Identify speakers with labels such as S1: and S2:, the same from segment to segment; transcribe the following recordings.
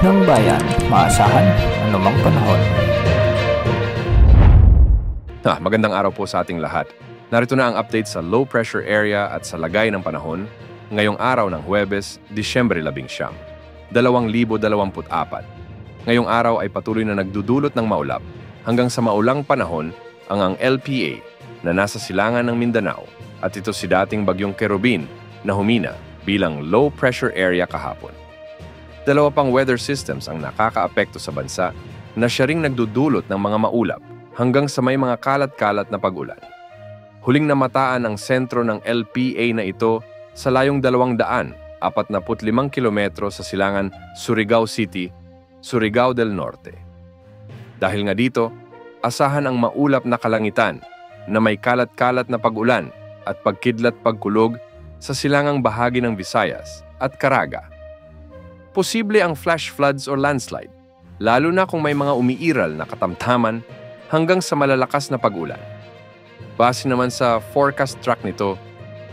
S1: ng bayan, maasahan anumang panahon.
S2: Magandang araw po sa ating lahat. Narito na ang update sa low pressure area at sa lagay ng panahon ngayong araw ng Huwebes, Disyembre 11, 2024. Ngayong araw ay patuloy na nagdudulot ng maulap hanggang sa maulang panahon ang LPA na nasa silangan ng Mindanao at ito si dating bagyong Kerubin na humina bilang low pressure area kahapon. Dalawa pang weather systems ang nakakaapekto sa bansa na siya ring nagdudulot ng mga maulap hanggang sa may mga kalat-kalat na pag-ulan. Huling namataan ang sentro ng LPA na ito sa layong 245 kilometro sa silangan Surigao City, Surigao del Norte. Dahil nga dito, asahan ang maulap na kalangitan na may kalat-kalat na pag-ulan at pagkidlat pagkulog sa silangang bahagi ng Visayas at Caraga. Posible ang flash floods or landslide, lalo na kung may mga umiiral na katamtaman hanggang sa malalakas na pag-ulan. Base naman sa forecast track nito,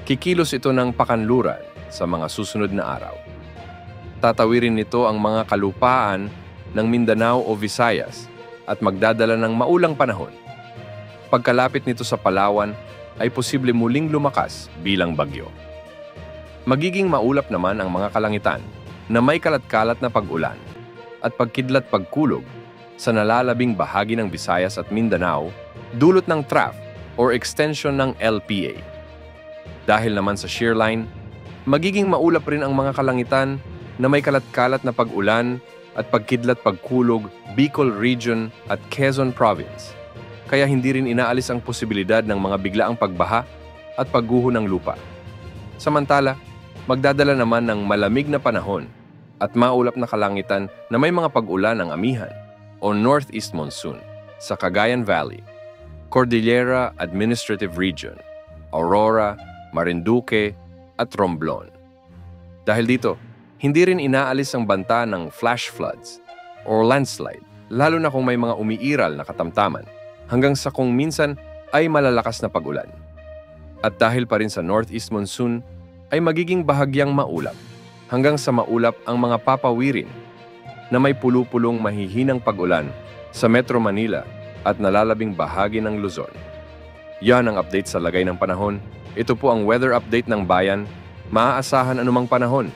S2: kikilos ito ng pakanluran sa mga susunod na araw. Tatawirin nito ang mga kalupaan ng Mindanao o Visayas at magdadala ng maulang panahon. Pagkalapit nito sa Palawan ay posible muling lumakas bilang bagyo. Magiging maulap naman ang mga kalangitan na may kalat-kalat na pag-ulan at pagkidlat pagkulog sa nalalabing bahagi ng Visayas at Mindanao dulot ng trough or extension ng LPA. Dahil naman sa shear line, magiging maulap rin ang mga kalangitan na may kalat-kalat na pag-ulan at pagkidlat pagkulog Bicol Region at Quezon Province. Kaya hindi rin inaalis ang posibilidad ng mga biglaang pagbaha at pagguho ng lupa. Samantala, magdadala naman ng malamig na panahon at maulap na kalangitan na may mga pag-ulan ng amihan o northeast monsoon sa Cagayan Valley, Cordillera Administrative Region, Aurora, Marinduque at Romblon. Dahil dito, hindi rin inaalis ang banta ng flash floods or landslide, lalo na kung may mga umiiral na katamtaman hanggang sa kung minsan ay malalakas na pag-ulan. At dahil pa rin sa northeast monsoon, ay magiging bahagyang maulap hanggang sa maulap ang mga papawirin na may pulu-pulong mahihinang pag-ulan sa Metro Manila at nalalabing bahagi ng Luzon. Yan ang update sa lagay ng panahon. Ito po ang weather update ng bayan. Maaasahan anumang panahon.